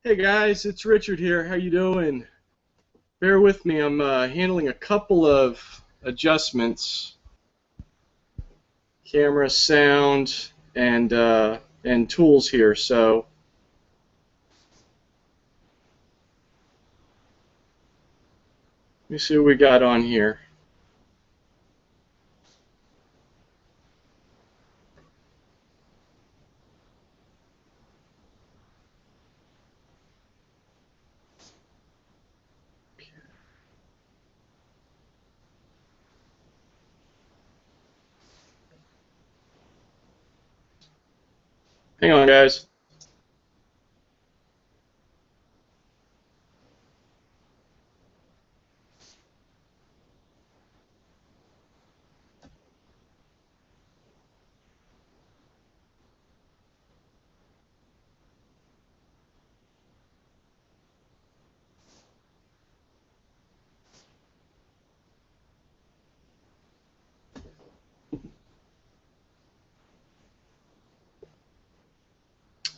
Hey guys, it's Richard here. How you doing? Bear with me. I'm handling a couple of adjustments, camera, sound, and tools here. So let me see what we got on here. Hang on, guys.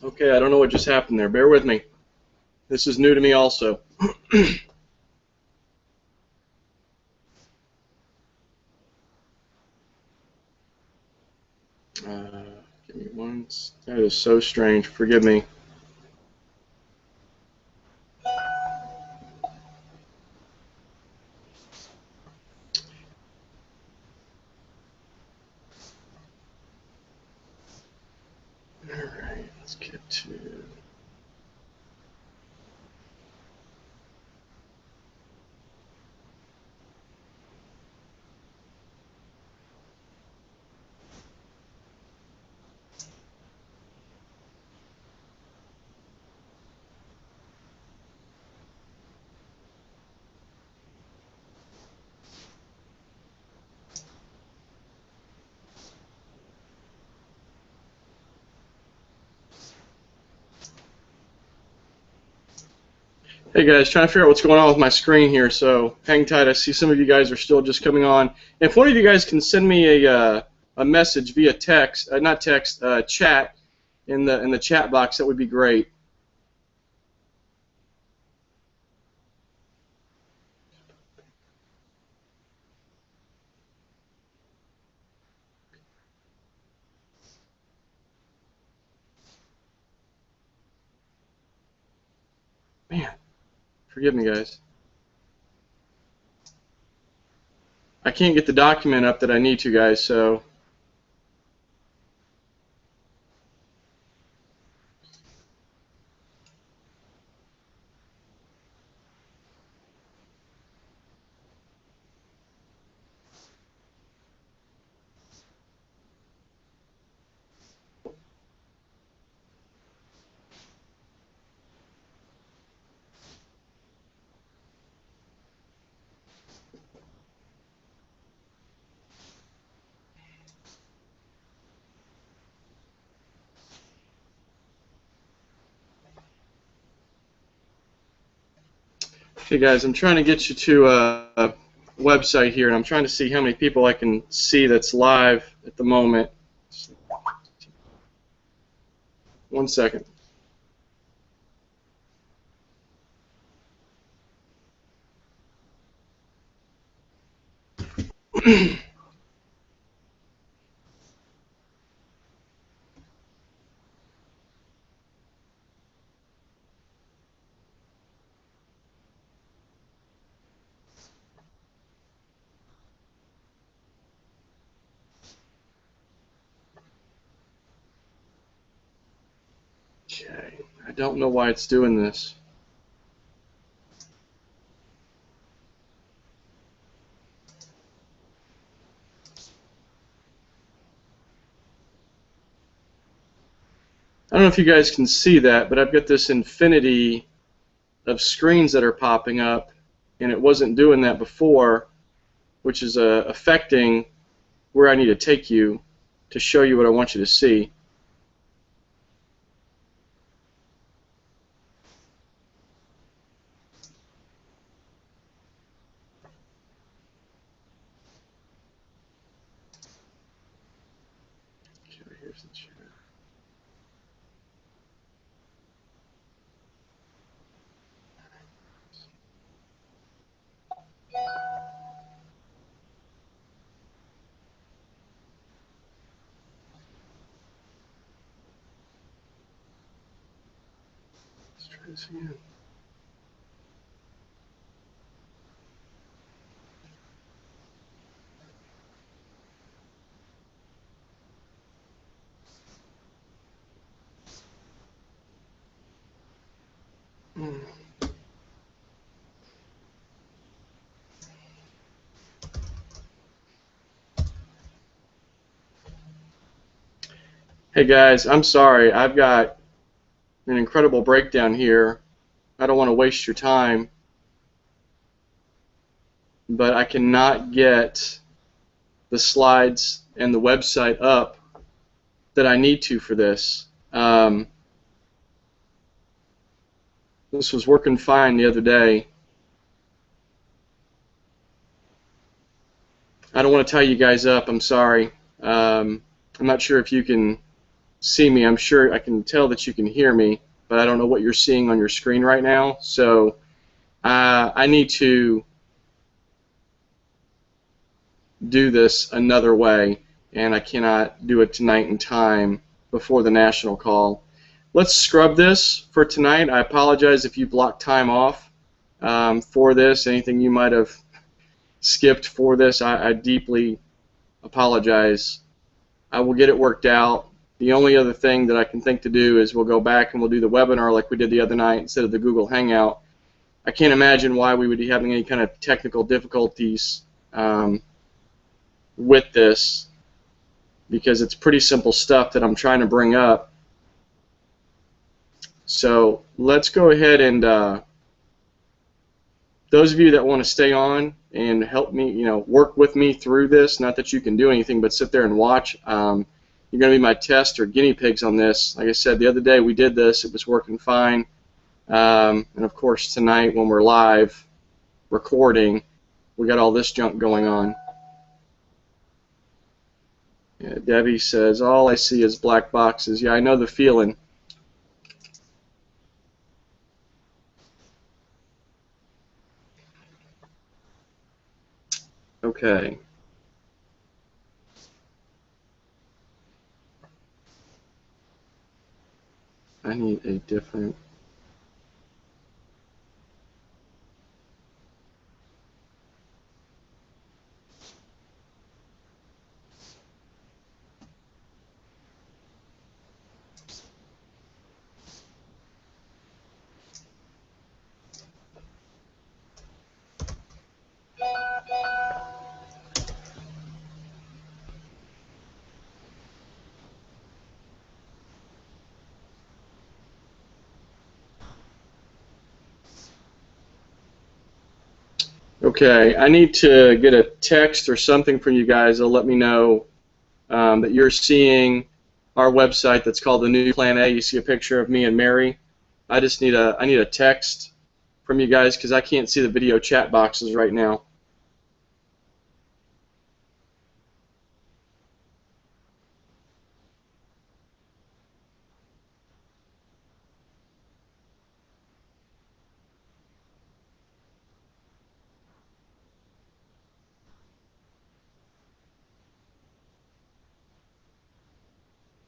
Okay, I don't know what just happened there. Bear with me. This is new to me also. uh, Give me one. That is so strange. Forgive me. All right, let's get to. Hey guys, trying to figure out what's going on with my screen here, so hang tight. I see some of you guys are still just coming on. If one of you guys can send me a message via text, not text, chat in the chat box, that would be great. Man, forgive me, guys. I can't get the document up that I need to, guys. So okay, guys, I'm trying to get you to a website here, and I'm trying to see how many people I can see that's live at the moment. 1 second. Okay, I don't know why it's doing this. I don't know if you guys can see that, but I've got this infinity of screens that are popping up, and it wasn't doing that before, which is affecting where I need to take you to show you what I want you to see. Okay, here's the chat. this again. Hey guys, I'm sorry. I've got an incredible breakdown here. I don't want to waste your time, but I cannot get the slides and the website up that I need to for this. This was working fine the other day. I don't want to tie you guys up. I'm sorry. I'm not sure if you can see me. I'm sure I can tell that you can hear me, but I don't know what you're seeing on your screen right now. So I need to do this another way, and I cannot do it tonight in time before the national call. Let's scrub this for tonight. I apologize if you blocked time off for this. Anything you might have skipped for this, I deeply apologize. I will get it worked out. The only other thing that I can think to do is we'll go back and we'll do the webinar like we did the other night instead of the Google Hangout. I can't imagine why we would be having any kind of technical difficulties with this, because it's pretty simple stuff that I'm trying to bring up. So let's go ahead and those of you that want to stay on and help me, work with me through this, not that you can do anything but sit there and watch, you're going to be my test or guinea pigs on this. Like I said, the other day we did this, it was working fine, and of course tonight when we're live recording, we got all this junk going on. Yeah, Debbie says, all I see is black boxes. Yeah, I know the feeling. Okay. I need a different... Okay, I need to get a text or something from you guys that'll let me know that you're seeing our website that's called the New Plan A. You see a picture of me and Mary. I just need a text from you guys because I can't see the video chat boxes right now.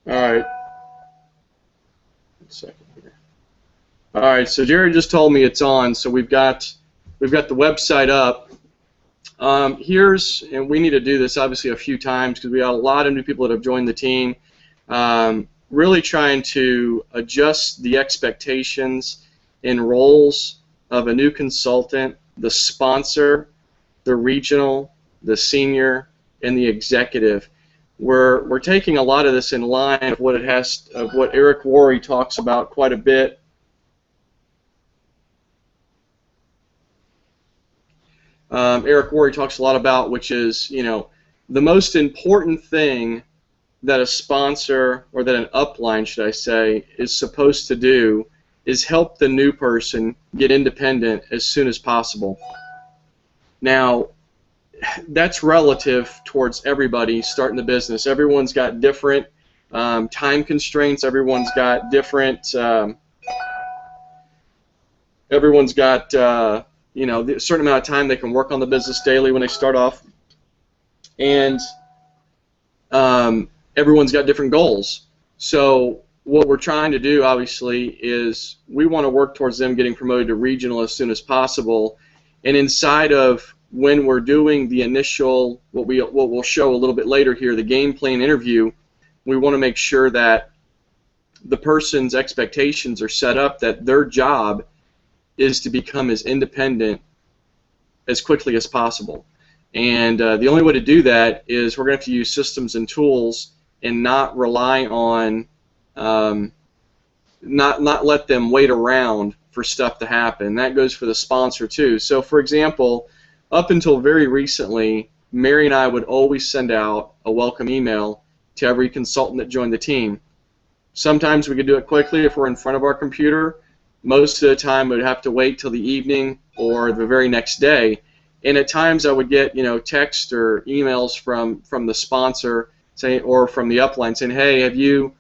All right. 1 second here. All right, so Jerry just told me it's on, so we've got the website up. And we need to do this obviously a few times because we got a lot of new people that have joined the team. Really trying to adjust the expectations and roles of a new consultant, the sponsor, the regional, the senior, and the executive. We're taking a lot of this in line of what Eric Worre talks about quite a bit. Eric Worre talks a lot about, which is, the most important thing that a sponsor, or that an upline, should I say, is supposed to do is help the new person get independent as soon as possible. Now, that's relative towards everybody starting the business. Everyone's got different time constraints. Everyone's got different. Everyone's got a certain amount of time they can work on the business daily when they start off, and everyone's got different goals. So what we're trying to do, obviously, is we want to work towards them getting promoted to regional as soon as possible. And inside of when we're doing the initial, what we'll show a little bit later here, the game plan interview, we want to make sure that the person's expectations are set up that their job is to become as independent as quickly as possible. And the only way to do that is we're going to have to use systems and tools and not rely on, not let them wait around for stuff to happen. That goes for the sponsor too. So for example, up until very recently, Mary and I would always send out a welcome email to every consultant that joined the team. Sometimes we could do it quickly if we're in front of our computer. Most of the time we'd have to wait till the evening or the very next day. And at times I would get, text or emails from the sponsor saying, or from the upline saying, hey, have you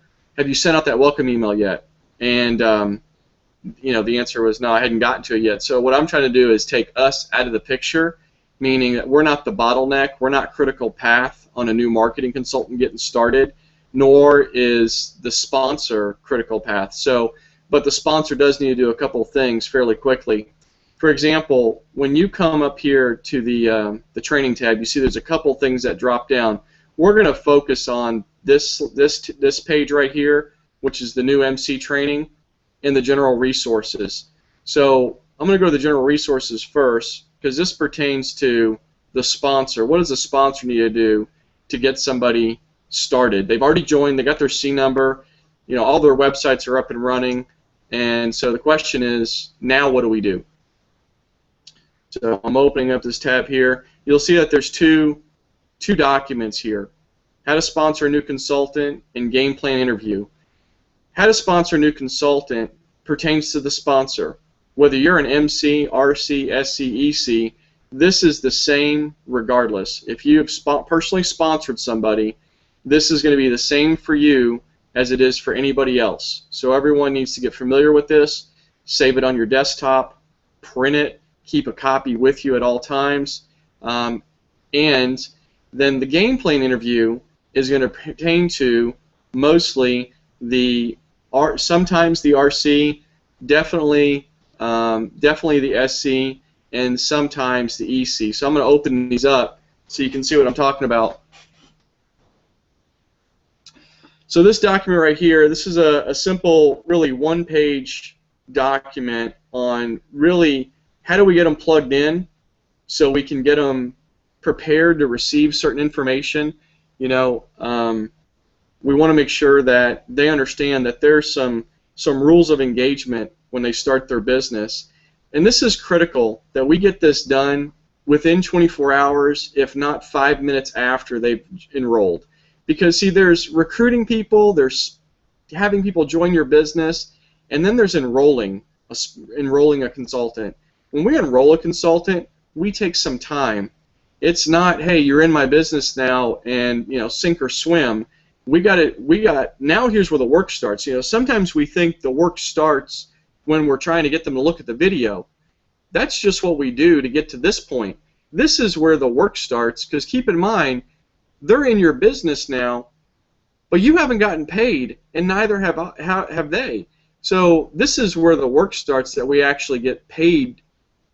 sent out that welcome email yet? And the answer was no, I hadn't gotten to it yet. So what I'm trying to do is take us out of the picture, meaning that we're not the bottleneck, we're not critical path on a new marketing consultant getting started, nor is the sponsor critical path. So, but the sponsor does need to do a couple of things fairly quickly. For example, when you come up here to the training tab, you see there's a couple of things that drop down. We're going to focus on this page right here, which is the new MC training, and the general resources. So I'm going to go to the general resources first because this pertains to the sponsor. What does the sponsor need to do to get somebody started? They've already joined, they got their C number, all their websites are up and running, and so the question is, now what do we do? So I'm opening up this tab here. You'll see that there's two documents here. How to sponsor a new consultant and game plan interview. How to sponsor a new consultant pertains to the sponsor. Whether you're an MC, RC, SC, EC, this is the same regardless. If you have personally sponsored somebody, this is going to be the same for you as it is for anybody else. So everyone needs to get familiar with this, save it on your desktop, print it, keep a copy with you at all times, and then the game plan interview is going to pertain to mostly sometimes the RC, definitely the SC, and sometimes the EC. So I'm going to open these up so you can see what I'm talking about. So this document right here, this is a simple, really one-page document on really how do we get them plugged in so we can get them prepared to receive certain information. We want to make sure that they understand that there's some rules of engagement when they start their business. And this is critical that we get this done within 24 hours, if not 5 minutes after they've enrolled. Because, see, there's recruiting people, there's having people join your business, and then there's enrolling a consultant. When we enroll a consultant, we take some time. It's not, hey, you're in my business now and, sink or swim. Now here's where the work starts. Sometimes we think the work starts when we're trying to get them to look at the video. That's just what we do to get to this point. This is where the work starts, because keep in mind, they're in your business now, but you haven't gotten paid, and neither have they. So this is where the work starts, that we actually get paid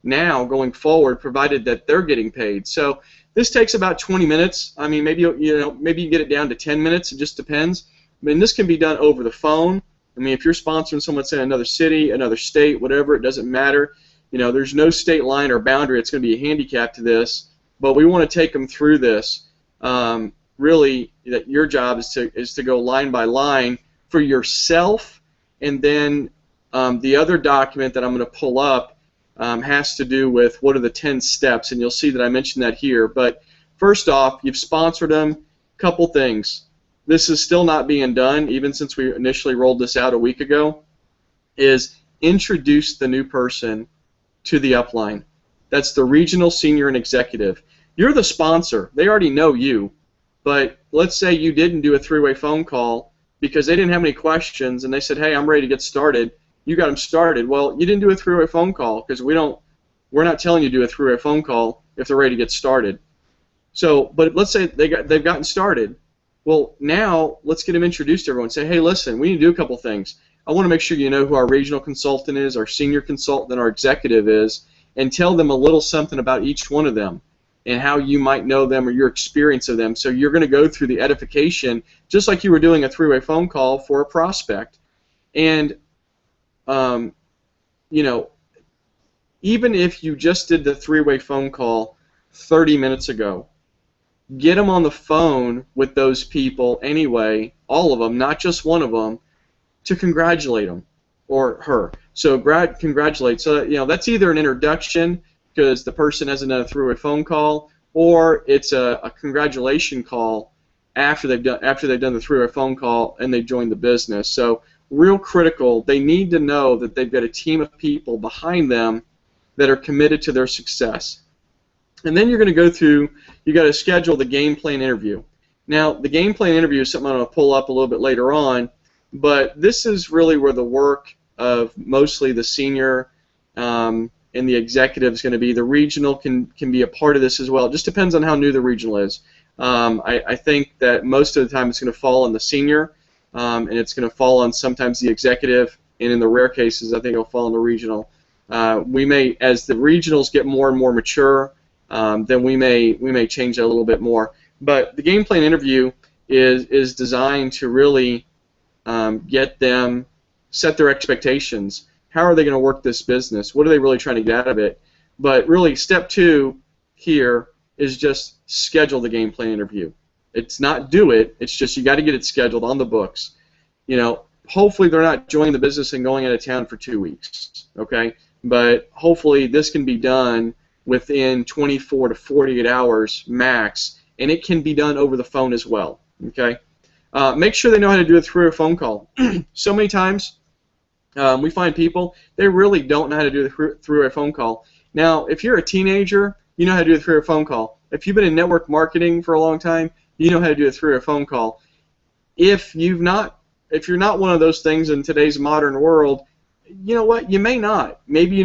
now going forward, provided that they're getting paid. So this takes about 20 minutes. I mean, maybe you get it down to 10 minutes. It just depends. I mean, this can be done over the phone. I mean, if you're sponsoring someone, say, another city, another state, whatever, it doesn't matter. There's no state line or boundary. It's going to be a handicap to this, but we want to take them through this. Really, that your job is to go line by line for yourself, and then the other document that I'm going to pull up has to do with what are the 10 steps, and you'll see that I mentioned that here. But first off, you've sponsored them. Couple things. This is still not being done, even since we initially rolled this out a week ago, is introduce the new person to the upline. That's the regional, senior, and executive. You're the sponsor. They already know you. But let's say you didn't do a three-way phone call because they didn't have any questions, and they said, hey, I'm ready to get started. You got them started. Well, you didn't do a three-way phone call because we're not telling you to do a three-way phone call if they're ready to get started. So, but let's say they've gotten started. Well, now let's get them introduced to everyone. Say, hey, listen, we need to do a couple things. I want to make sure you know who our regional consultant is, our senior consultant, our executive is, and tell them a little something about each one of them and how you might know them or your experience of them. So you're going to go through the edification just like you were doing a three-way phone call for a prospect. And, you know, even if you just did the three-way phone call 30 minutes ago, get them on the phone with those people anyway, all of them, not just one of them, to congratulate them or her. So congratulate. So that's either an introduction because the person hasn't done a three-way phone call, or it's a congratulation call after they've done the three-way phone call and they've joined the business. So real critical. They need to know that they've got a team of people behind them that are committed to their success. And then you're going to go through, you got to schedule the game plan interview. Now, the game plan interview is something I'm going to pull up a little bit later on, but this is really where the work of mostly the senior and the executive is going to be. The regional can be a part of this as well. It just depends on how new the regional is. I think that most of the time it's going to fall on the senior, and it's going to fall on sometimes the executive, and in the rare cases I think it'll fall on the regional. We may, as the regionals get more and more mature, then we may change that a little bit more. But the game plan interview is designed to really get them, set their expectations. How are they going to work this business? What are they really trying to get out of it? But really, step 2 here is just schedule the game plan interview. It's not do it. It's just you got to get it scheduled on the books. Hopefully they're not joining the business and going out of town for 2 weeks. Okay, but hopefully this can be done within 24 to 48 hours max, and it can be done over the phone as well. Okay, make sure they know how to do it through a phone call. So many times we find people, they really don't know how to do it through a phone call. Now, if you're a teenager, you know how to do it through a phone call. If you've been in network marketing for a long time, you know how to do it through a phone call. If you're not one of those things in today's modern world, you know what? You may not. Maybe you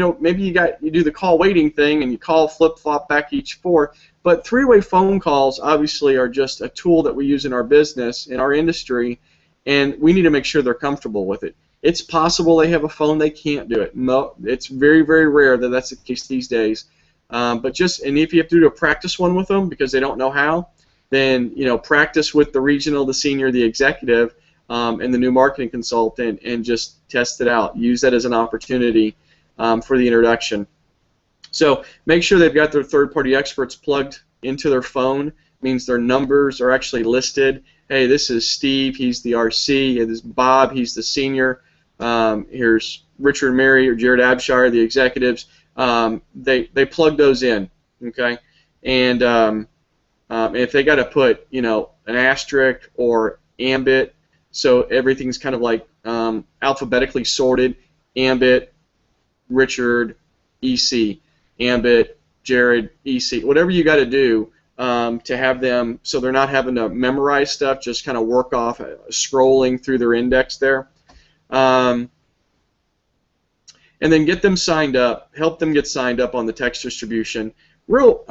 do the call waiting thing and you call flip-flop back each 4. But three-way phone calls obviously are just a tool that we use in our business, in our industry, and we need to make sure they're comfortable with it. It's possible they have a phone they can't do it. No, it's very, very rare that that's the case these days. And if you have to do a practice one with them because they don't know how, then practice with the regional, the senior, the executive, and the new marketing consultant, and just test it out. Use that as an opportunity for the introduction. So make sure they've got their third-party experts plugged into their phone. Means their numbers are actually listed. Hey, this is Steve, he's the RC. This is Bob, he's the senior. Here's Richard Mary or Jared Abshire, the executives. They plug those in, okay? And if they got to put an asterisk or Ambit, so everything's kind of like alphabetically sorted. Ambit, Richard, EC, Ambit, Jared, EC. Whatever you got to do to have them, so they're not having to memorize stuff, just kind of work off scrolling through their index there. And then get them signed up. Help them get signed up on the text distribution. Real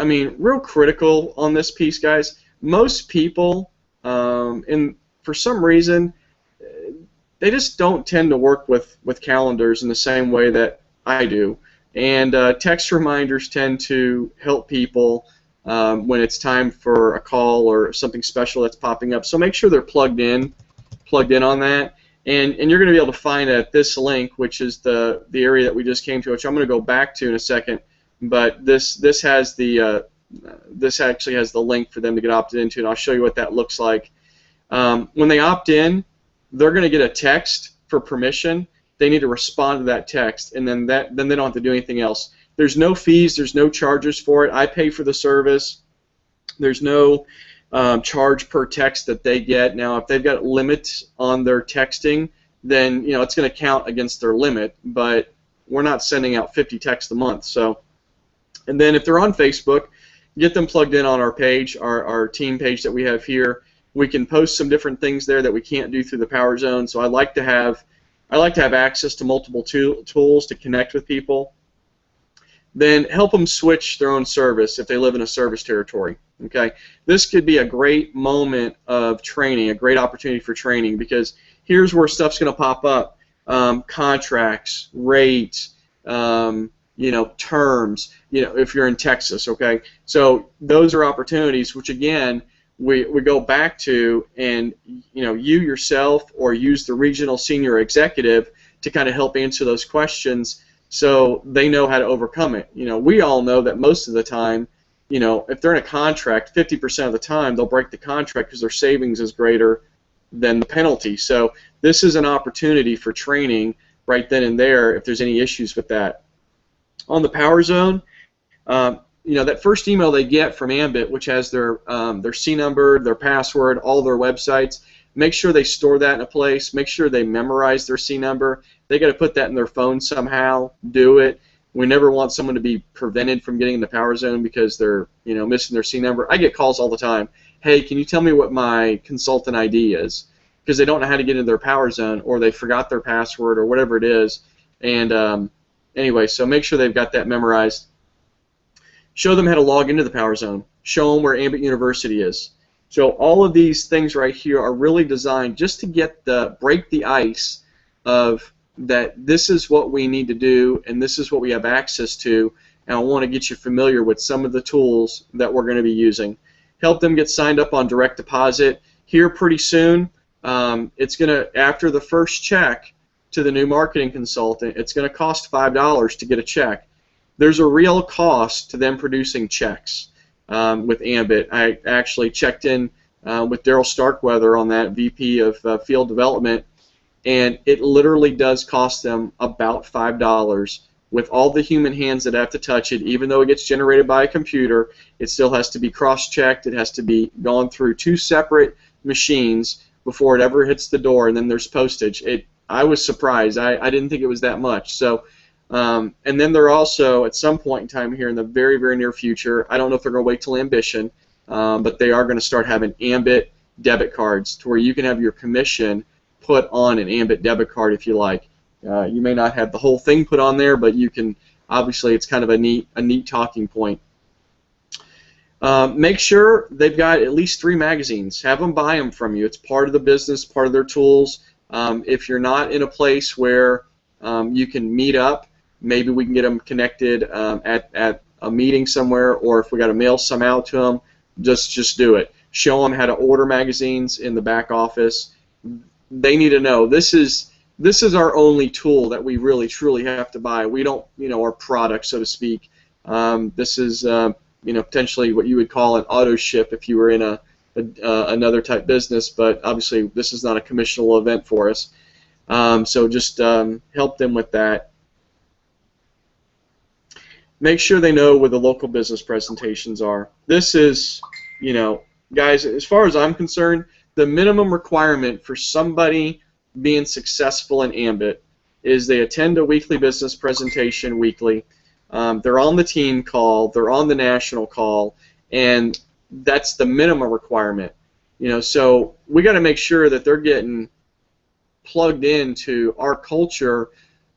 critical on this piece, guys. Most people, for some reason, they just don't tend to work with calendars in the same way that I do. And text reminders tend to help people when it's time for a call or something special that's popping up. So make sure they're plugged in on that. And you're going to be able to find at this link, which is the area that we just came to, which I'm going to go back to in a second. But this has this actually has the link for them to get opted into, and I'll show you what that looks like. When they opt in, they're going to get a text for permission. They need to respond to that text, and then they don't have to do anything else. There's no fees, there's no charges for it. I pay for the service. There's no charge per text that they get. Now, if they've got limits on their texting, then it's going to count against their limit. But we're not sending out 50 texts a month. So, and then if they're on Facebook, get them plugged in on our page, our team page that we have here. We can post some different things there that we can't do through the Power Zone. So I like to have access to multiple tools to connect with people. then help them switch their own service if they live in a service territory. Okay, this could be a great moment of training, a great opportunity for training, because here's where stuff's going to pop up: contracts, rates, terms. If you're in Texas, okay. So those are opportunities, which again we go back to, and you yourself or use the regional senior executive to kind of help answer those questions, so they know how to overcome it. We all know that most of the time, if they're in a contract, 50% of the time they'll break the contract because their savings is greater than the penalty. So this is an opportunity for training right then and there if there's any issues with that. On the Power Zone, that first email they get from Ambit, which has their C number, their password, all their websites, make sure they store that in a place. Make sure they memorize their C number. They got to put that in their phone somehow. Do it. We never want someone to be prevented from getting in the Power Zone because they're missing their C number. I get calls all the time. Hey, can you tell me what my consultant ID is? Because they don't know how to get into their Power Zone, or they forgot their password, or whatever it is. And anyway, so make sure they've got that memorized. Show them how to log into the Power Zone. Show them where Ambit University is. So all of these things right here are really designed just to break the ice of that this is what we need to do and this is what we have access to, and I want to get you familiar with some of the tools that we're going to be using. Help them get signed up on direct deposit. Here pretty soon, it's going to, after the first check to the new marketing consultant, it's going to cost $5 to get a check. There's a real cost to them producing checks with Ambit. I actually checked in with Daryl Starkweather on that, VP of Field Development, and it literally does cost them about $5 with all the human hands that have to touch it. Even though it gets generated by a computer, it still has to be cross-checked. It has to be gone through 2 separate machines before it ever hits the door, and then there's postage. I was surprised. I didn't think it was that much. So, and then they're also, at some point in time here in the very, very near future, I don't know if they're going to wait till Ambition, but they are going to start having Ambit debit cards to where you can have your commission put on an Ambit debit card if you like. You may not have the whole thing put on there, but you can. Obviously, it's kind of a neat talking point. Make sure they've got at least 3 magazines. Have them buy them from you. It's part of the business, part of their tools. If you're not in a place where you can meet up, maybe we can get them connected at a meeting somewhere, or if we got to mail some out to them, just do it. Show them how to order magazines in the back office. They need to know this is our only tool that we really truly have to buy. We don't, our product, so to speak. This is potentially what you would call an auto ship if you were in another type business, but obviously this is not a commissionable event for us. So just help them with that. Make sure they know where the local business presentations are. This is, guys, as far as I'm concerned, the minimum requirement for somebody being successful in Ambit is they attend a weekly business presentation weekly. They're on the team call, they're on the national call, and that's the minimum requirement. So we got to make sure that they're getting plugged into our culture,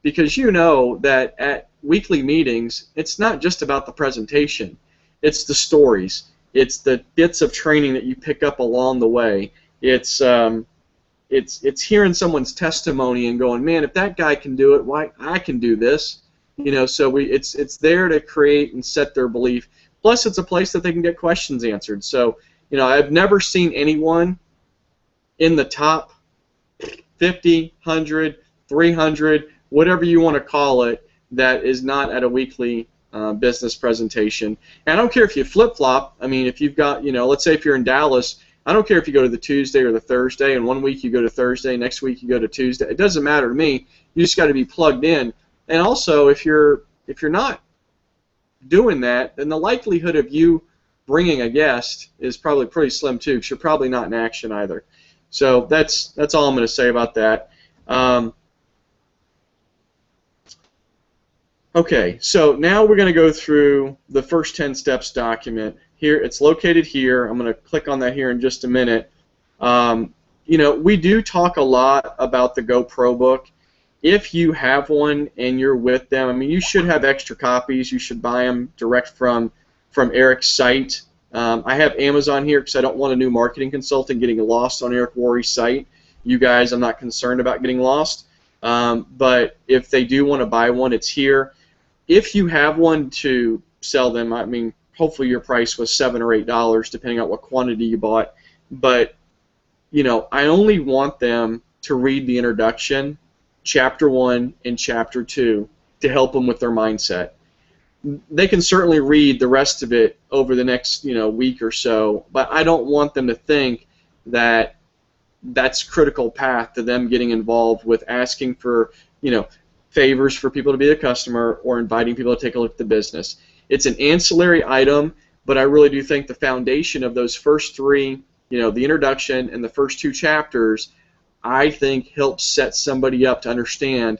because that at weekly meetings, it's not just about the presentation. It's the stories. It's the bits of training that you pick up along the way. It's hearing someone's testimony and going, man, if that guy can do it, why I can do this? So it's there to create and set their belief. Plus, it's a place that they can get questions answered. So, I've never seen anyone in the top 50, 100, 300, whatever you want to call it, that is not at a weekly business presentation. And I don't care if you flip-flop. I mean, if you've got, let's say if you're in Dallas, I don't care if you go to the Tuesday or the Thursday, and one week you go to Thursday, next week you go to Tuesday. It doesn't matter to me. You just got to be plugged in. And also, if you're not doing that, then the likelihood of you bringing a guest is probably pretty slim too, because you're probably not in action either. So that's all I'm going to say about that. Okay, so now we're going to go through the first 10 steps document. Here, it's located here. I'm going to click on that here in just a minute. We do talk a lot about the GoPro book, if you have one and you're with them, I mean, you should have extra copies. You should buy them direct from Eric's site. I have Amazon here because I don't want a new marketing consultant getting lost on Eric Worre's site. You guys, I'm not concerned about getting lost. But if they do want to buy one, it's here. If you have one to sell them, I mean, hopefully your price was $7 or $8, depending on what quantity you bought. But, you know, I only want them to read the introduction, Chapter 1 and Chapter 2, to help them with their mindset. They can certainly read the rest of it over the next, you know, week or so, but I don't want them to think that that's critical path to them getting involved with asking for, you know, favors for people to be a customer or inviting people to take a look at the business. It's an ancillary item, but I really do think the foundation of those first three, you know, the introduction and the first 2 chapters, I think helps set somebody up to understand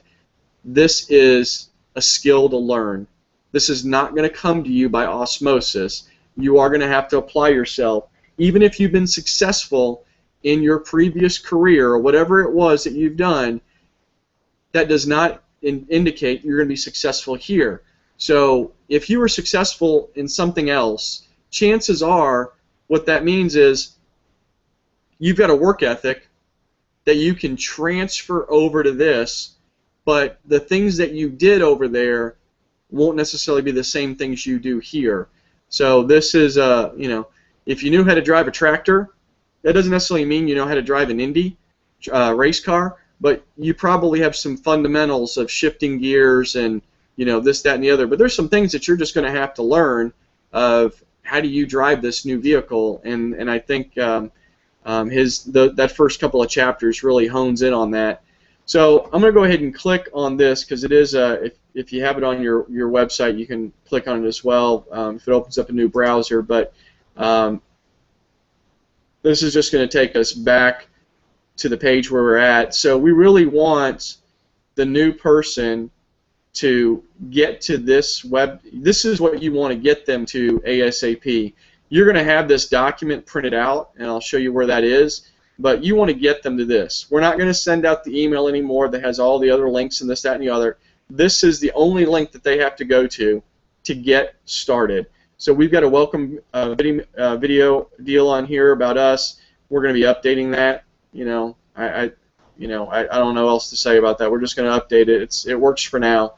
this is a skill to learn. This is not going to come to you by osmosis. You are going to have to apply yourself. Even if you've been successful in your previous career or whatever it was that you've done, that does not indicate you're going to be successful here. So if you were successful in something else, chances are what that means is you've got a work ethic that you can transfer over to this, but the things that you did over there won't necessarily be the same things you do here. So this is, you know, if you knew how to drive a tractor, that doesn't necessarily mean you know how to drive an Indy race car, but you probably have some fundamentals of shifting gears and, you know, this, that, and the other. But there's some things that you're just going to have to learn of how do you drive this new vehicle, and I think that first couple of chapters really hones in on that. So I'm going to go ahead and click on this because it is, if you have it on your website, you can click on it as well if it opens up a new browser. But this is just going to take us back to the page where we're at. So we really want the new person to get to this web. This is what you want to get them to ASAP. You're going to have this document printed out, and I'll show you where that is. But you want to get them to this. We're not going to send out the email anymore that has all the other links and this, that, and the other. This is the only link that they have to go to get started. So we've got a welcome video deal on here about us. We're going to be updating that. You know, I don't know what else to say about that. We're just going to update it. It works for now.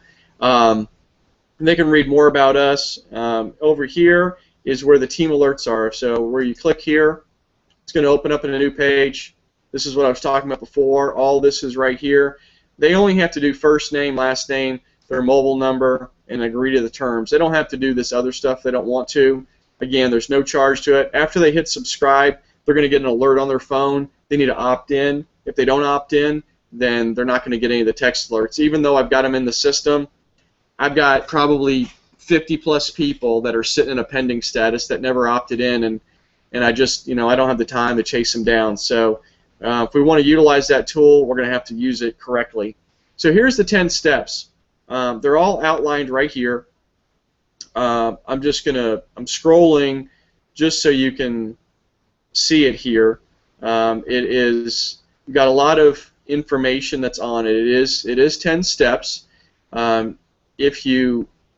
They can read more about us. Over here is where the team alerts are. So where you click here, it's going to open up in a new page. This is what I was talking about before. All this is right here. They only have to do first name, last name, their mobile number, and agree to the terms. They don't have to do this other stuff if they don't want to. Again, there's no charge to it. After they hit subscribe, they're going to get an alert on their phone. They need to opt in. If they don't opt in, then they're not going to get any of the text alerts. Even though I've got them in the system, I've got probably 50-plus people that are sitting in a pending status that never opted in, and I just, you know, I don't have the time to chase them down. So if we want to utilize that tool, we're going to have to use it correctly. So here's the 10 steps. They're all outlined right here. I'm scrolling just so you can see it here. We've got a lot of information that's on it. It is 10 steps.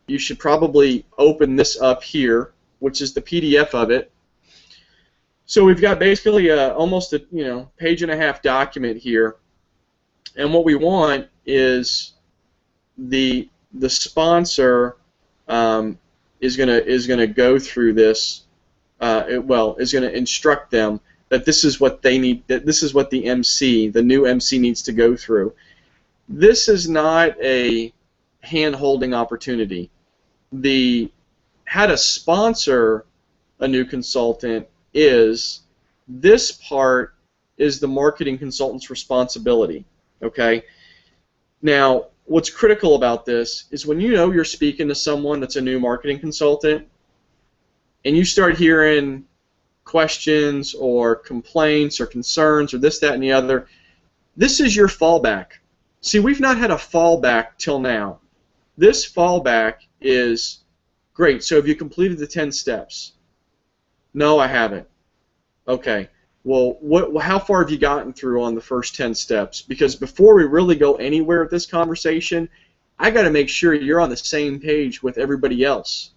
You should probably open this up here, which is the PDF of it. So we've got basically almost a page and a half document here, and what we want is the sponsor is gonna go through this. Is gonna instruct them that this is what they need. That this is what the new MC needs to go through. This is not a hand-holding opportunity. How to sponsor a new consultant this part is the marketing consultant's responsibility. Okay. Now, what's critical about this is when you know you're speaking to someone that's a new marketing consultant, and you start hearing questions or complaints or concerns or this, that, and the other, this is your fallback. See, we've not had a fallback till now. This fallback is, great, so have you completed the 10 steps? No, I haven't. Okay. Well, how far have you gotten through on the first 10 steps? Because before we really go anywhere with this conversation, I got to make sure you're on the same page with everybody else.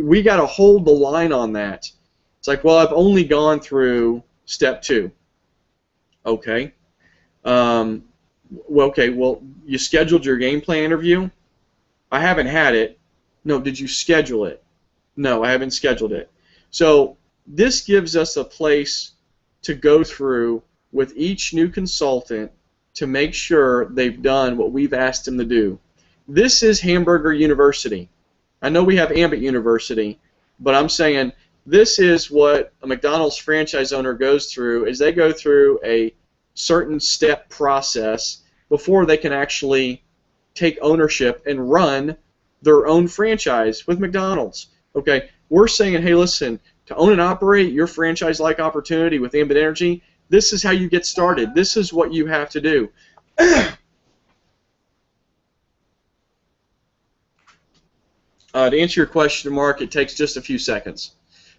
We got to hold the line on that. It's like, well, I've only gone through step 2. Okay. Well, you scheduled your game plan interview? I haven't had it. No, did you schedule it? No, I haven't scheduled it. So this gives us a place to go through with each new consultant to make sure they've done what we've asked them to do. This is Hamburger University. I know we have Ambit University, but I'm saying this is what a McDonald's franchise owner goes through, is they go through a certain step process before they can actually take ownership and run their own franchise with McDonald's. Okay, we're saying, hey, listen, to own and operate your franchise-like opportunity with Ambit Energy, this is how you get started. This is what you have to do. To answer your question, Mark, it takes just a few seconds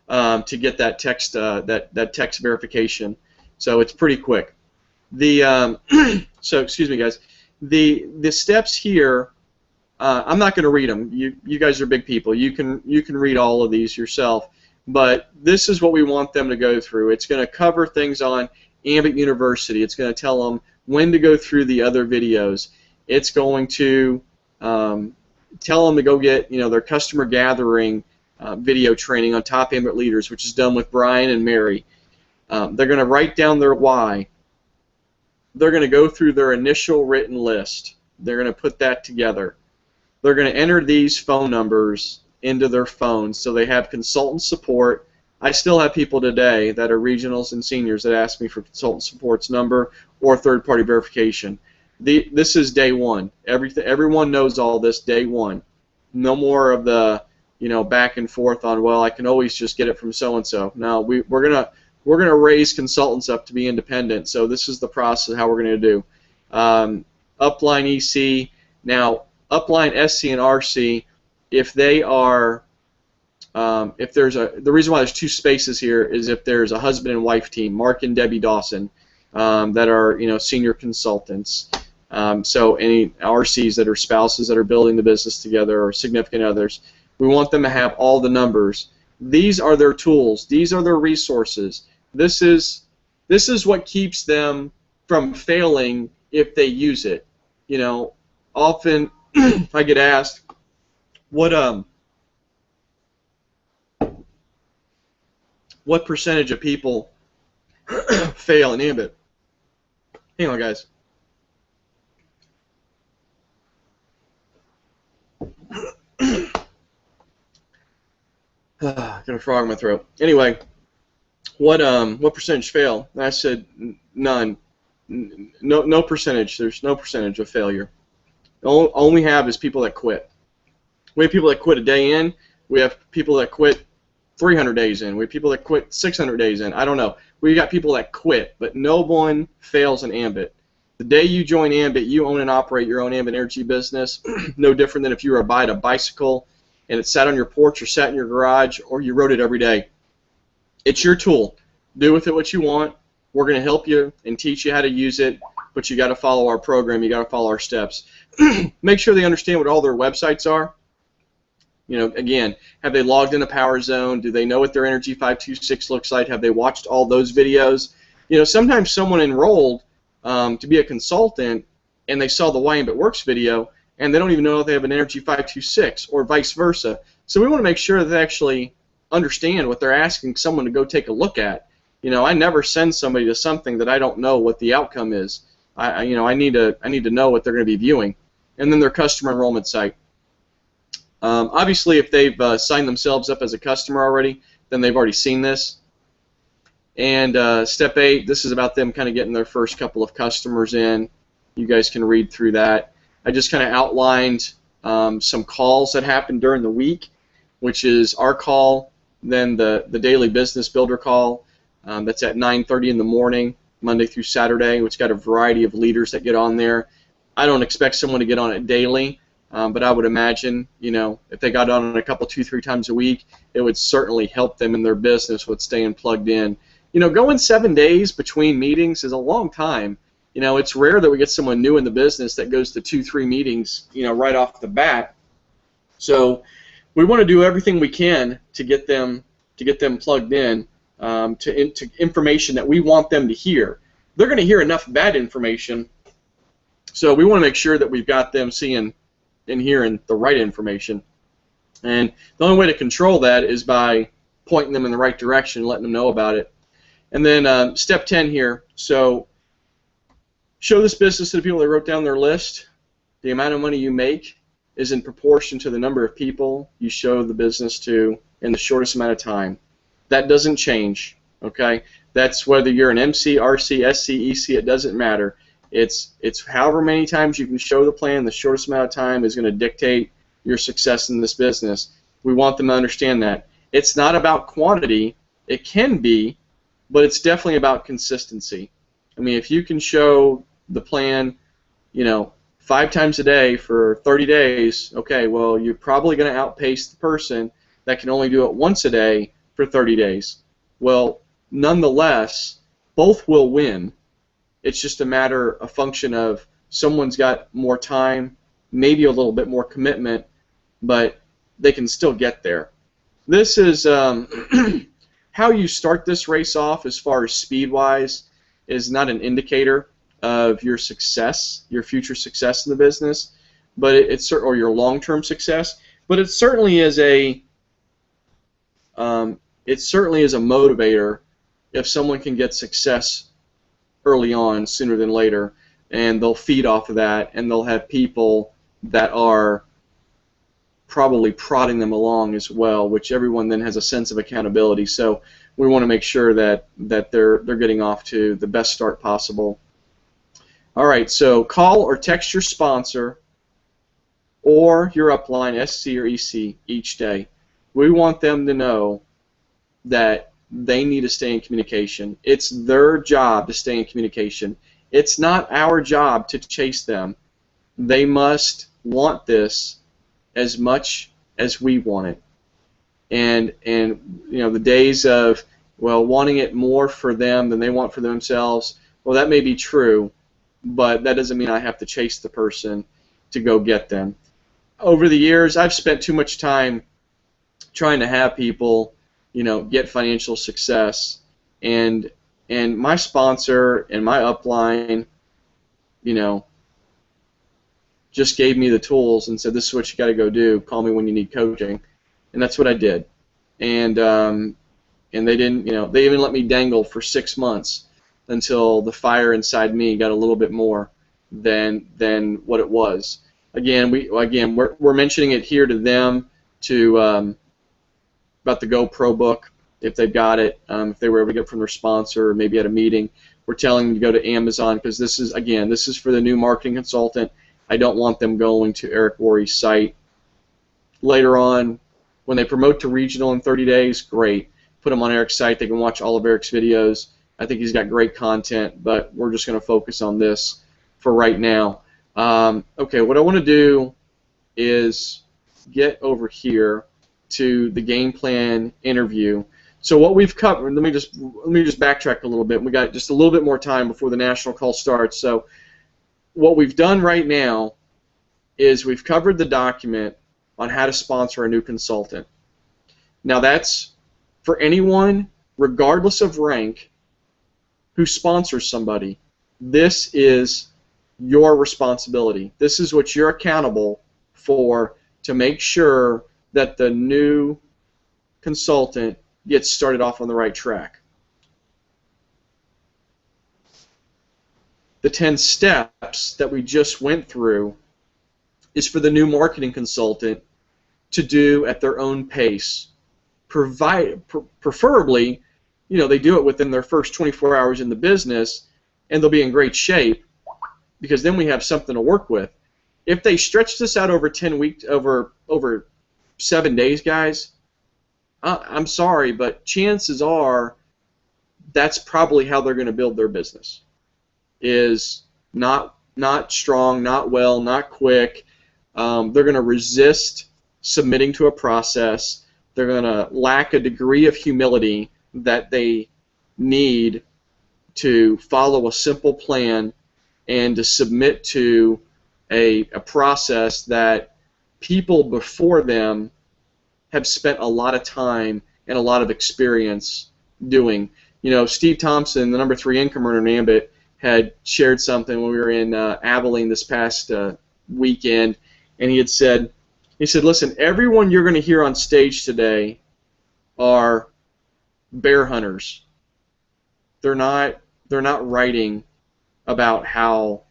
to get that text that text verification. So it's pretty quick. So excuse me, guys. The steps here, I'm not going to read them. You guys are big people. You can read all of these yourself. But this is what we want them to go through. It's going to cover things on Ambit University. It's going to tell them when to go through the other videos. It's going to tell them to go get their customer gathering video training on top Ambit leaders, which is done with Brian and Mary. They're going to write down their why. They're going to go through their initial written list. They're going to put that together. They're going to enter these phone numbers into their phones so they have consultant support. I still have people today that are regionals and seniors that ask me for consultant support's number or third-party verification. This is day one. Everyone knows all this day one. No more of the back and forth on, well, I can always just get it from so-and-so. No, we're gonna raise consultants up to be independent. So this is the process of how we're going to do. Upline EC. Now, upline SC and RC, if they are, the reason why there's 2 spaces here is if there's a husband and wife team, Mark and Debbie Dawson, that are senior consultants. So any RCs that are spouses that are building the business together or significant others, we want them to have all the numbers. These are their tools. These are their resources. This is what keeps them from failing if they use it. Often I get asked, what percentage of people fail in Ambit? Hang on, guys. Got a frog in my throat. Anyway, what percentage fail? And I said none. No percentage. There's no percentage of failure. All we have is people that quit. We have people that quit a day in. We have people that quit 300 days in. We have people that quit 600 days in. I don't know. We got people that quit, but no one fails in Ambit. The day you join Ambit, you own and operate your own Ambit Energy business. No different than if you were to buy a bicycle and it sat on your porch or sat in your garage or you rode it every day. It's your tool. Do with it what you want. We're going to help you and teach you how to use it, but you got to follow our program. You got to follow our steps. Make sure they understand what all their websites are. Again, have they logged into Power Zone? Do they know what their Energy 526 looks like? Have they watched all those videos? Sometimes someone enrolled to be a consultant and they saw the Why Ambit Works video and they don't even know if they have an Energy 526 or vice versa. So we want to make sure that they actually understand what they're asking someone to go take a look at. I never send somebody to something that I don't know what the outcome is. I need to know what they're going to be viewing. And then their customer enrollment site. Obviously, if they've signed themselves up as a customer already, then they've already seen this. And step 8, this is about them kind of getting their first couple of customers in. You guys can read through that. I just kind of outlined some calls that happened during the week, which is our call, then the daily business builder call. That's at 9:30 in the morning, Monday through Saturday, which got a variety of leaders that get on there. I don't expect someone to get on it daily, but I would imagine, if they got on it a couple, 2-3 times a week, it would certainly help them in their business with staying plugged in. going 7 days between meetings is a long time. It's rare that we get someone new in the business that goes to 2-3 meetings, right off the bat. So we want to do everything we can to get them plugged in to information that we want them to hear. They're going to hear enough bad information, so we want to make sure that we've got them seeing and hearing the right information. And the only way to control that is by pointing them in the right direction, letting them know about it. And then step 10 here. So show this business to the people that wrote down their list. The amount of money you make is in proportion to the number of people you show the business to in the shortest amount of time. That doesn't change, okay? That's whether you're an MC, RC, SC, EC, it doesn't matter. It's however many times you can show the plan, the shortest amount of time is going to dictate your success in this business. We want them to understand that. It's not about quantity. It can be, but it's definitely about consistency. I mean, if you can show the plan, 5 times a day for 30 days, okay, well, you're probably going to outpace the person that can only do it once a day for 30 days. Well, nonetheless, both will win. It's just a function of someone's got more time, maybe a little bit more commitment, but they can still get there. This is how you start this race off as far as speed-wise is not an indicator of your success, your future success in the business, but or your long-term success. But it certainly is a motivator if someone can get success early on, sooner than later, and they'll feed off of that, and they'll have people that are probably prodding them along as well, which everyone then has a sense of accountability. So we want to make sure that they're getting off to the best start possible. All right, so call or text your sponsor or your upline, SC or EC, each day. We want them to know that they need to stay in communication. It's their job to stay in communication. It's not our job to chase them. They must want this as much as we want it. And the days of, wanting it more for them than they want for themselves, well, that may be true, but that doesn't mean I have to chase the person to go get them. Over the years, I've spent too much time trying to have people, get financial success, and my sponsor and my upline, just gave me the tools and said, this is what you got to go do. Call me when you need coaching, and that's what I did. And they didn't, they even let me dangle for 6 months until the fire inside me got a little bit more than what it was. Again, we're mentioning it here to them about the GoPro book, if they've got it, if they were able to get it from their sponsor or maybe at a meeting. We're telling them to go to Amazon because this is for the new marketing consultant. I don't want them going to Eric Worre's site. Later on, when they promote to regional in 30 days, great. Put them on Eric's site. They can watch all of Eric's videos. I think he's got great content, but we're just going to focus on this for right now. Okay, what I want to do is get over here to the game plan interview. So what we've covered, let me just backtrack a little bit. We got just a little bit more time before the national call starts. So what we've done right now is we've covered the document on how to sponsor a new consultant. Now that's for anyone, regardless of rank, who sponsors somebody. This is your responsibility. This is what you're accountable for, to make sure that the new consultant gets started off on the right track. The 10 steps that we just went through is for the new marketing consultant to do at their own pace. Preferably, they do it within their first 24 hours in the business, and they'll be in great shape, because then we have something to work with. If they stretch this out over 10 weeks, over 7 days, guys, I'm sorry, but chances are that's probably how they're going to build their business. Is not strong, not well, not quick. They're going to resist submitting to a process. They're going to lack a degree of humility that they need to follow a simple plan and to submit to a process that people before them have spent a lot of time and a lot of experience doing. You know, Steve Thompson, the number 3 income earner in Ambit, had shared something when we were in Abilene this past weekend, and he said, listen, everyone you're going to hear on stage today are bear hunters. They're not writing about how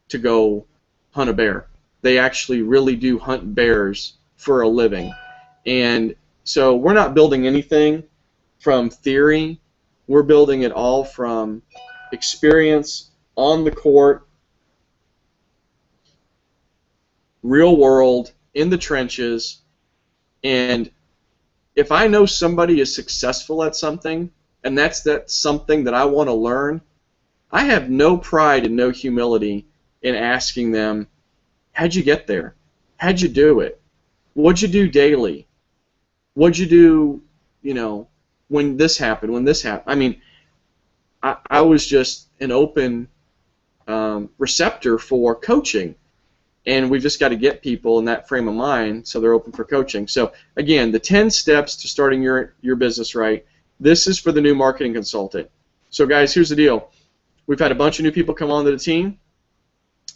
to go hunt a bear. They actually really do hunt bears for a living. And so we're not building anything from theory. We're building it all from experience on the court, real world, in the trenches. And if I know somebody is successful at something, and that's something that I want to learn, I have no pride and no humility in asking them, how'd you get there? How'd you do it? What'd you do daily? What'd you do, you know, when this happened, when this happened? I mean, I was just an open receptor for coaching. And we've just got to get people in that frame of mind so they're open for coaching. So, again, the 10 steps to starting your business right. This is for the new marketing consultant. So, guys, here's the deal. We've had a bunch of new people come onto the team.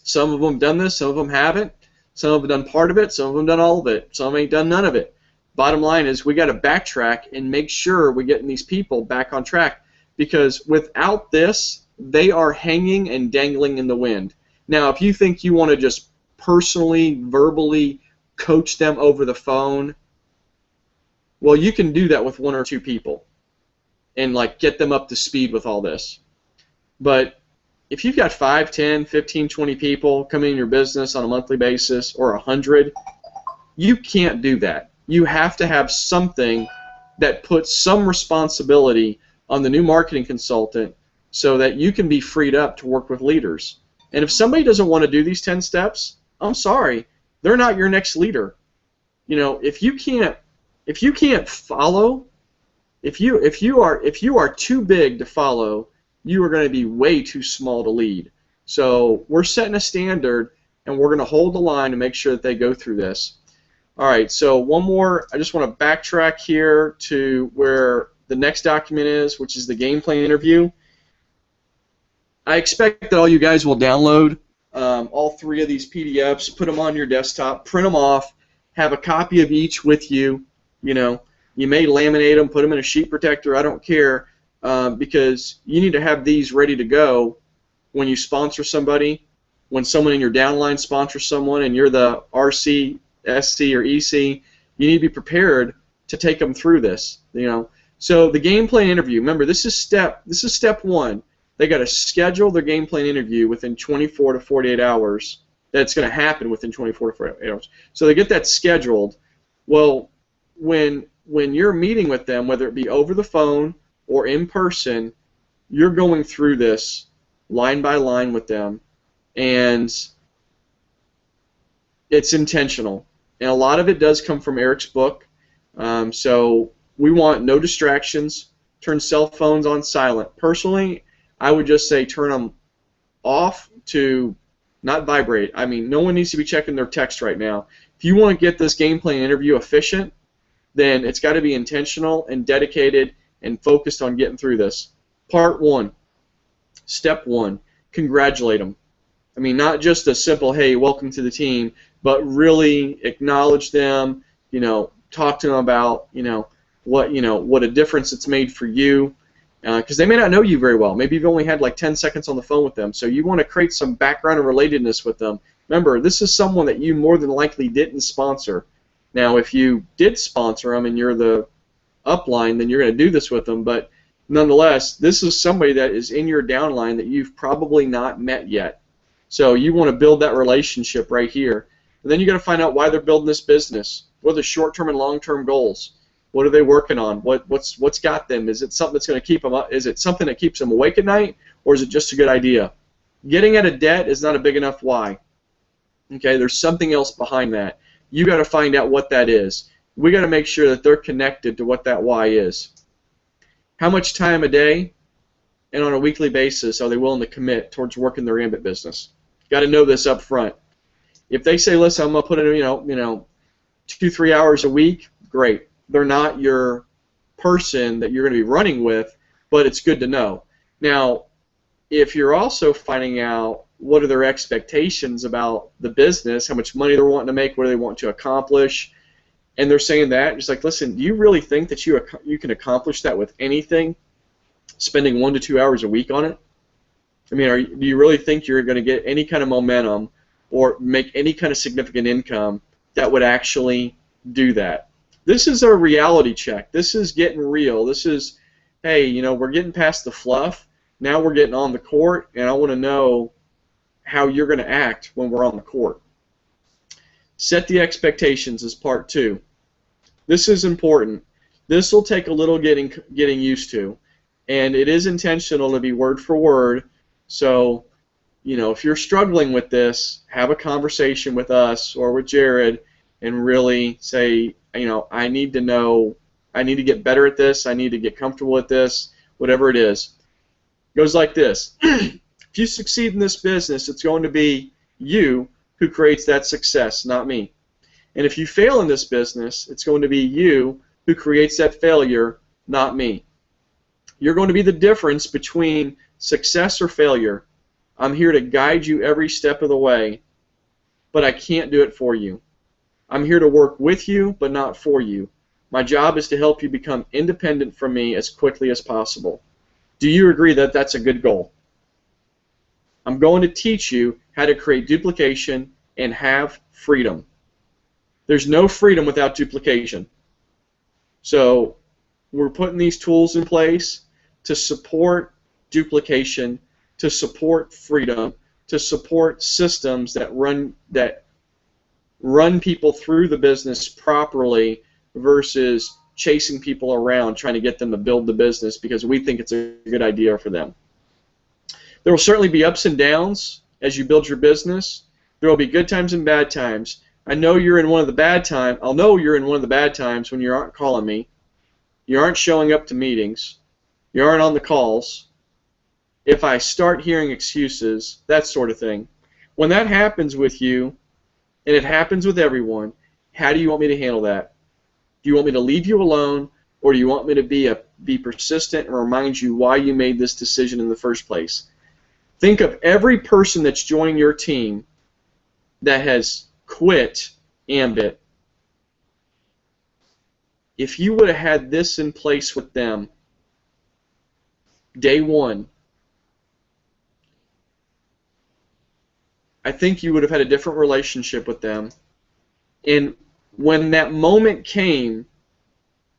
Some of them have done this, some of them haven't. Some have done part of it, some of them done all of it. Some ain't done none of it. Bottom line is we got to backtrack and make sure we're getting these people back on track, because without this, they are hanging and dangling in the wind. Now, if you think you want to just personally, verbally coach them over the phone, well, you can do that with 1 or 2 people and like get them up to speed with all this. But if you've got 5, 10, 15, 20 people coming in your business on a monthly basis, or 100, you can't do that. You have to have something that puts some responsibility on the new marketing consultant so that you can be freed up to work with leaders. And if somebody doesn't want to do these 10 steps, I'm sorry, they're not your next leader. You know, if you can't follow, if you are too big to follow, you are going to be way too small to lead. So we're setting a standard, and we're going to hold the line to make sure that they go through this. All right, so one more. I just want to backtrack here to where the next document is, which is the game plan interview. I expect that all you guys will download all 3 of these PDFs, put them on your desktop, print them off, have a copy of each with you. You know, you may laminate them, put them in a sheet protector, I don't care, because you need to have these ready to go when you sponsor somebody, when someone in your downline sponsors someone and you're the RC, SC, or EC, you need to be prepared to take them through this. You know, so the game plan interview, remember, this is step 1. They got to schedule their game plan interview within 24 to 48 hours. That's going to happen within 24 to 48 hours. So they get that scheduled. Well, when you're meeting with them, whether it be over the phone or in person, you're going through this line by line with them, and it's intentional. And a lot of it does come from Eric's book. So we want no distractions. Turn cell phones on silent. Personally, I would just say turn them off to not vibrate. I mean, no one needs to be checking their text right now. If you want to get this game plan interview efficient, then it's got to be intentional and dedicated and focused on getting through this. Part 1, step 1, congratulate them. I mean, not just a simple, hey, welcome to the team, but really acknowledge them, you know, talk to them about, what a difference it's made for you. Because they may not know you very well. Maybe you've only had like 10 seconds on the phone with them. So you want to create some background and relatedness with them. Remember, this is someone that you more than likely didn't sponsor. Now, if you did sponsor them and you're the upline, then you're going to do this with them. But nonetheless, this is somebody that is in your downline that you've probably not met yet. So you want to build that relationship right here. And then you got to find out why they're building this business. What are the short-term and long-term goals? What are they working on? What's got them? Is it something that's going to keep them up? Is it something that keeps them awake at night, or is it just a good idea? Getting out of debt is not a big enough why. Okay, there's something else behind that. You got to find out what that is. We got to make sure that they're connected to what that why is. How much time a day and on a weekly basis are they willing to commit towards working their Ambit business? Got to know this up front. If they say, listen, I'm going to put in 2-3 hours a week, great. They're not your person that you're going to be running with, but it's good to know. Now, if you're also finding out what are their expectations about the business, how much money they're wanting to make, what do they want to accomplish, and they're saying that, it's like, listen, do you really think that you can accomplish that with anything, spending 1 to 2 hours a week on it? I mean, do you really think you're going to get any kind of momentum or make any kind of significant income that would actually do that? This is a reality check. This is getting real. This is, hey, we're getting past the fluff. Now we're getting on the court, and I want to know how you're going to act when we're on the court. Set the expectations is part 2. This is important. This will take a little getting used to, and it is intentional to be word for word. So, if you're struggling with this, have a conversation with us or with Jared and really say, I need to know, I need to get better at this, I need to get comfortable with this, whatever it is. It goes like this. If you succeed in this business, it's going to be you who creates that success, not me. And if you fail in this business, it's going to be you who creates that failure, not me. You're going to be the difference between success or failure. I'm here to guide you every step of the way, but I can't do it for you. I'm here to work with you, but not for you. My job is to help you become independent from me as quickly as possible. Do you agree that that's a good goal? I'm going to teach you how to create duplication and have freedom. There's no freedom without duplication. So we're putting these tools in place to support duplication, to support freedom, to support systems that run people through the business properly versus chasing people around trying to get them to build the business because we think it's a good idea for them. There will certainly be ups and downs as you build your business. There will be good times and bad times. I know you're in one of the bad times. I'll know you're in one of the bad times when you aren't calling me, you aren't showing up to meetings, you aren't on the calls. If I start hearing excuses, that sort of thing. When that happens with you, and it happens with everyone, how do you want me to handle that? Do you want me to leave you alone, or do you want me to be persistent and remind you why you made this decision in the first place? Think of every person that's joining your team that has quit Ambit. If you would have had this in place with them day one, I think you would have had a different relationship with them. And when that moment came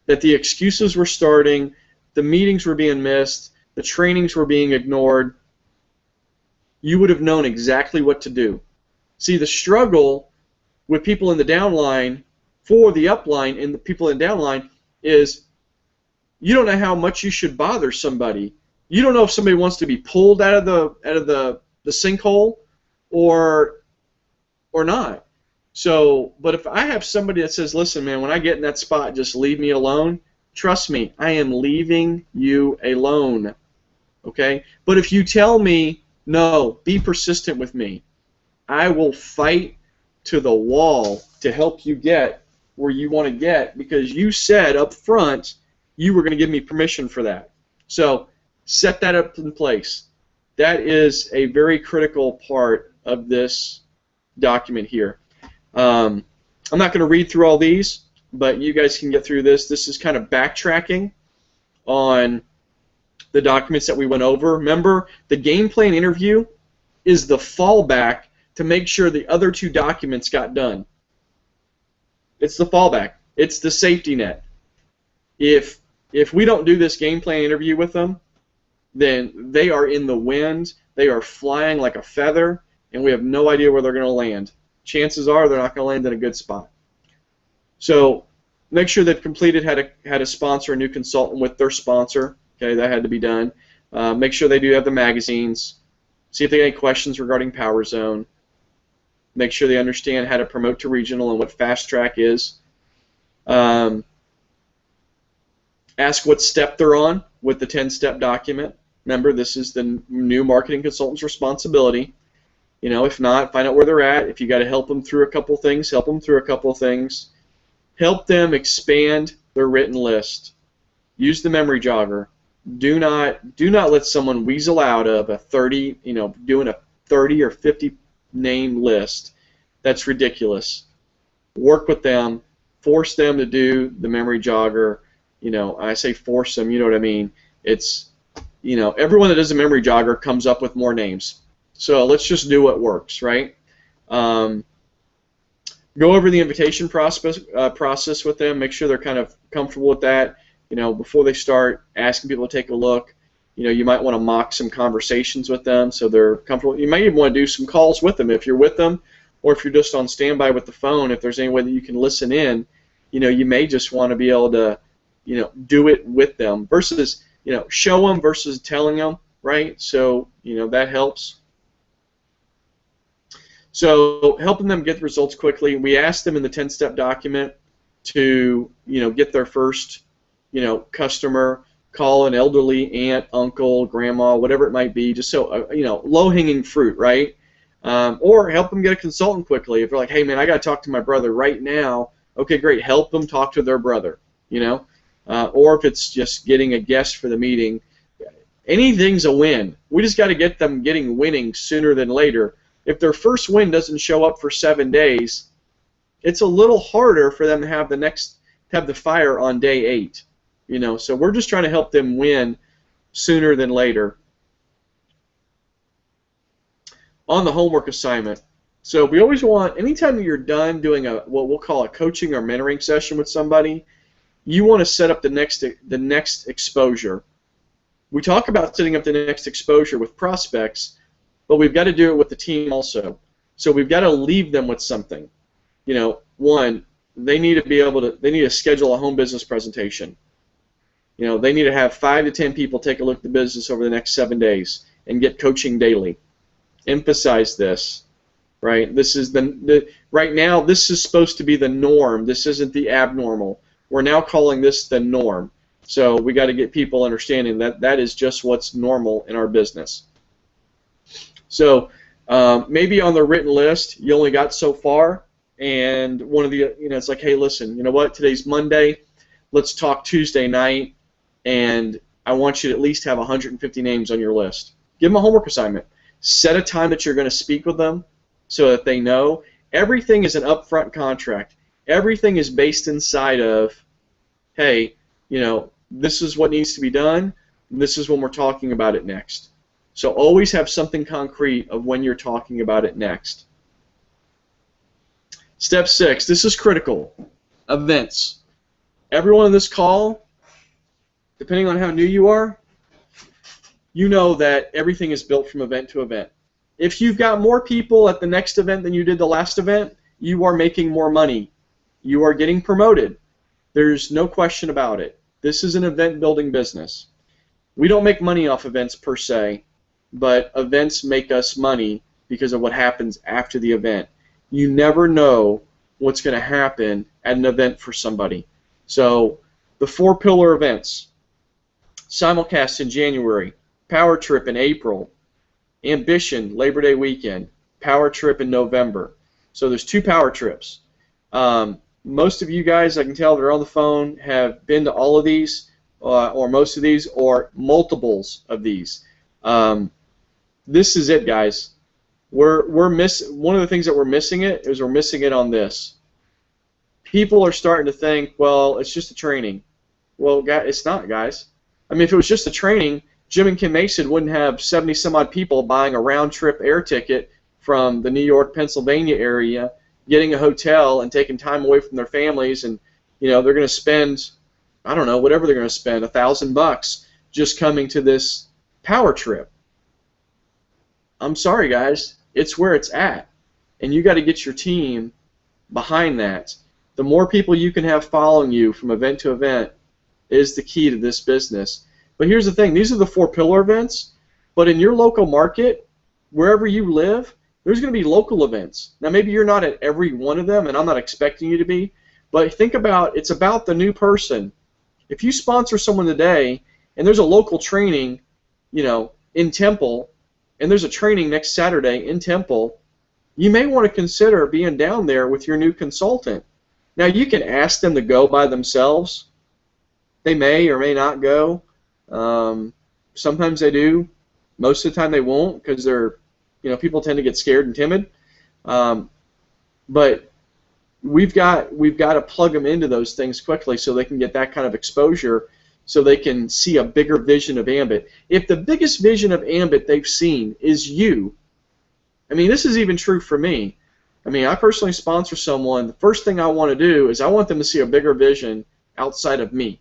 that the excuses were starting, the meetings were being missed, the trainings were being ignored, you would have known exactly what to do. See, the struggle with people in the downline for the upline and the people in the downline is you don't know how much you should bother somebody. You don't know if somebody wants to be pulled out of the sinkhole or not. So, but if I have somebody that says, listen, man, when I get in that spot, just leave me alone, trust me, I am leaving you alone. Okay? But if you tell me, no, be persistent with me, I will fight to the wall to help you get where you want to get because you said up front you were going to give me permission for that. So set that up in place. That is a very critical part of this document here. I'm not going to read through all these, but you guys can get through this. This is kind of backtracking on the documents that we went over. Remember, the game plan interview is the fallback to make sure the other 2 documents got done. It's the fallback. It's the safety net. If we don't do this game plan interview with them, then they are in the wind, they are flying like a feather, and we have no idea where they're going to land. Chances are they're not going to land in a good spot. So make sure that Completed had a sponsor, a new consultant with their sponsor. Okay, that had to be done. Make sure they do have the magazines. See if they have any questions regarding Power Zone. Make sure they understand how to promote to regional and what Fast Track is. Ask what step they're on with the 10-step document. Remember, this is the new marketing consultant's responsibility. If not, find out where they're at. If you got to help them through a couple things, help them through a couple things. Help them expand their written list. Use the memory jogger. Do not let someone weasel out of a 30, doing a 30 or 50 name list. That's ridiculous. Work with them. Force them to do the memory jogger. I say force them, you know what I mean. It's, everyone that does a memory jogger comes up with more names. So let's just do what works, right? Go over the invitation process with them. Make sure they're kind of comfortable with that. Before they start asking people to take a look, you might want to mock some conversations with them so they're comfortable. You might even want to do some calls with them if you're with them, or if you're just on standby with the phone. If there's any way that you can listen in, you may just want to be able to, do it with them versus, show them versus telling them, right? So, that helps. So helping them get the results quickly. We asked them in the 10-step document to, get their first, customer, call an elderly aunt, uncle, grandma, whatever it might be, just so, low-hanging fruit, right? Or help them get a consultant quickly. If they're like, hey, man, I got to talk to my brother right now. Okay, great. Help them talk to their brother, or if it's just getting a guest for the meeting. Anything's a win. We just got to get them winning sooner than later. If their first win doesn't show up for 7 days, it's a little harder for them to have the fire on day 8. So we're just trying to help them win sooner than later. On the homework assignment, so we always want, anytime you're done doing what we'll call a coaching or mentoring session with somebody, you want to set up the next exposure. We talk about setting up the next exposure with prospects, but we've got to do it with the team also. So we've got to leave them with something. One, they need to schedule a home business presentation. They need to have 5 to 10 people take a look at the business over the next 7 days and get coaching daily. Emphasize this, right? This is right now, this is supposed to be the norm. This isn't the abnormal. We're now calling this the norm. So we got to get people understanding that that is just what's normal in our business. So maybe on the written list, you only got so far, and one of the, it's like, hey, listen, you know what? Today's Monday. Let's talk Tuesday night, and I want you to at least have 150 names on your list. Give them a homework assignment. Set a time that you're going to speak with them so that they know. Everything is an upfront contract. Everything is based inside of, hey, this is what needs to be done. This is when we're talking about it next. So always have something concrete of when you're talking about it next. Step 6, this is critical. Events. Everyone on this call, depending on how new you are, you know that everything is built from event to event. If you've got more people at the next event than you did the last event, you are making more money. You are getting promoted. There's no question about it. This is an event building business. We don't make money off events per se, but events make us money because of what happens after the event. You never know what's going to happen at an event for somebody. So the 4 pillar events: simulcast in January, Power Trip in April, Ambition Labor Day weekend, Power Trip in November. So there's 2 power trips. Most of you guys, I can tell that are on the phone, have been to all of these, or most of these, or multiples of these. This is it, guys. One of the things that we're missing it on this. People are starting to think, well, it's just a training. Well, it's not, guys. I mean, if it was just a training, Jim and Kim Mason wouldn't have 70-some-odd people buying a round-trip air ticket from the New York, Pennsylvania area, getting a hotel and taking time away from their families, and they're going to spend, I don't know, whatever they're going to spend, $1,000 just coming to this power trip. I'm sorry, guys, it's where it's at, and you got to get your team behind that. The more people you can have following you from event to event is the key to this business. But here's the thing: these are the 4 pillar events, but in your local market, wherever you live, there's going to be local events. Now, maybe you're not at every one of them, and I'm not expecting you to be, but think about, it's about the new person. If you sponsor someone today, and there's a local training, in Temple, and there's a training next Saturday in Temple, you may want to consider being down there with your new consultant. Now, you can ask them to go by themselves. They may or may not go. Sometimes they do. Most of the time they won't, because people tend to get scared and timid. But we've got to plug them into those things quickly so they can get that kind of exposure, so they can see a bigger vision of Ambit. If the biggest vision of Ambit they've seen is you, I mean, this is even true for me. I mean, I personally sponsor someone. The first thing I want to do is I want them to see a bigger vision outside of me.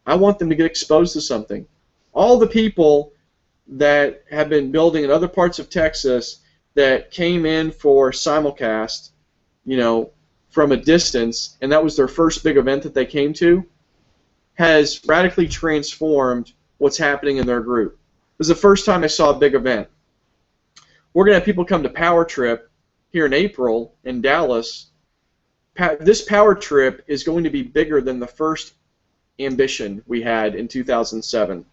I want them to get exposed to something. All the people that have been building in other parts of Texas that came in for simulcast, from a distance, and that was their first big event that they came to, has radically transformed what's happening in their group. It was the first time I saw a big event. We're going to have people come to Power Trip here in April in Dallas. This Power Trip is going to be bigger than the first Ambition we had in 2007.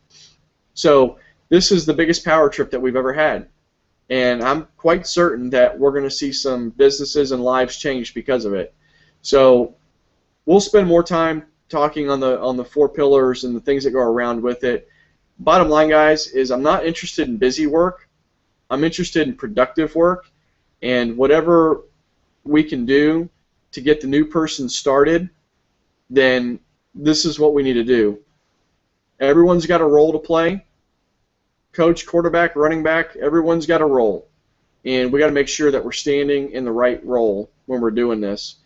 So this is the biggest Power Trip that we've ever had. And I'm quite certain that we're going to see some businesses and lives change because of it. So we'll spend more time talking on the 4 pillars and the things that go around with it. Bottom line, guys, is I'm not interested in busy work. I'm interested in productive work, and whatever we can do to get the new person started, then this is what we need to do. Everyone's got a role to play. Coach, quarterback, running back, everyone's got a role. And we got to make sure that we're standing in the right role when we're doing this.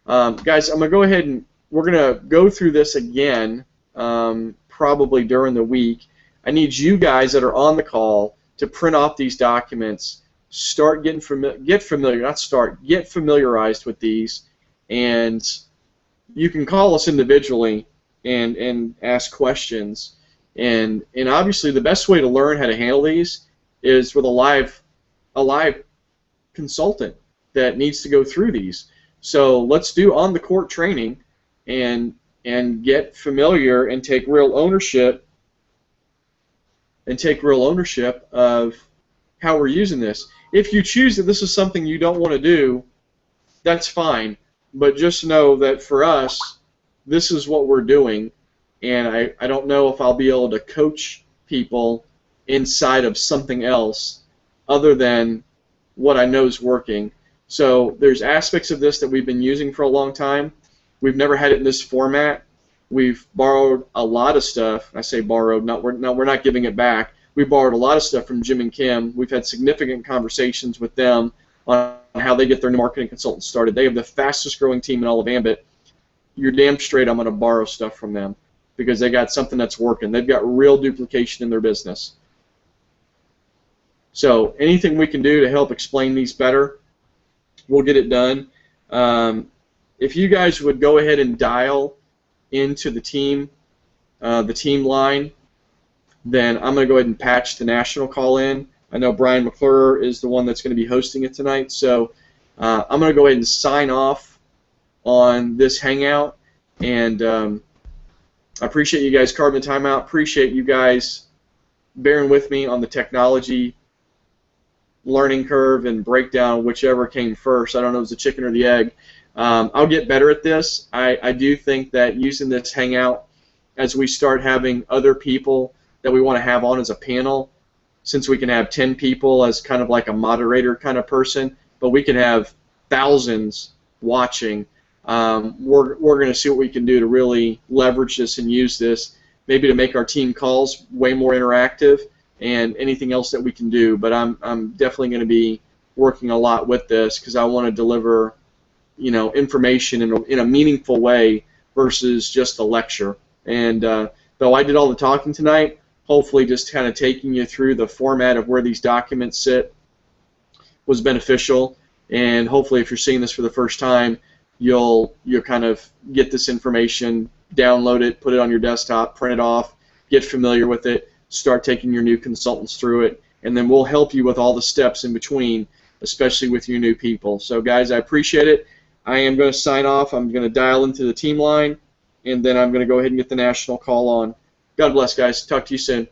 Guys, I'm going to go ahead and we're going to go through this again probably during the week. I need you guys that are on the call to print off these documents, get familiarized with these, and you can call us individually and ask questions. And obviously the best way to learn how to handle these is with a live consultant that needs to go through these. So let's do on-the-court training and get familiar and take real ownership of how we're using this. If you choose that this is something you don't want to do, that's fine. But just know that for us, this is what we're doing. And I don't know if I'll be able to coach people inside of something else other than what I know is working. So there's aspects of this that we've been using for a long time. We've never had it in this format. We've borrowed a lot of stuff. I say borrowed, we're not giving it back. We borrowed a lot of stuff from Jim and Kim. We've had significant conversations with them on how they get their new marketing consultants started. They have the fastest growing team in all of Ambit. You're damn straight I'm going to borrow stuff from them because they got something that's working. They've got real duplication in their business. So anything we can do to help explain these better, we'll get it done. If you guys would go ahead and dial into the team line, then I'm going to go ahead and patch the national call in. I know Brian McClure is the one that's going to be hosting it tonight, so I'm going to go ahead and sign off on this Hangout, and I appreciate you guys carving the time out. Appreciate you guys bearing with me on the technology learning curve and breakdown, whichever came first. I don't know if it was the chicken or the egg. I'll get better at this. I do think that using this Hangout as we start having other people that we want to have on as a panel, since we can have 10 people as kind of like a moderator kind of person, but we can have thousands watching. We're going to see what we can do to really leverage this and use this, maybe to make our team calls way more interactive and anything else that we can do. But I'm definitely going to be working a lot with this because I want to deliver, information in a meaningful way versus just a lecture. And though I did all the talking tonight, hopefully just kind of taking you through the format of where these documents sit was beneficial. And hopefully if you're seeing this for the first time, you'll kind of get this information, download it, put it on your desktop, print it off, get familiar with it, start taking your new consultants through it, and then we'll help you with all the steps in between, especially with your new people. So guys, I appreciate it. I am going to sign off. I'm going to dial into the team line, and then I'm going to go ahead and get the national call on. God bless, guys. Talk to you soon.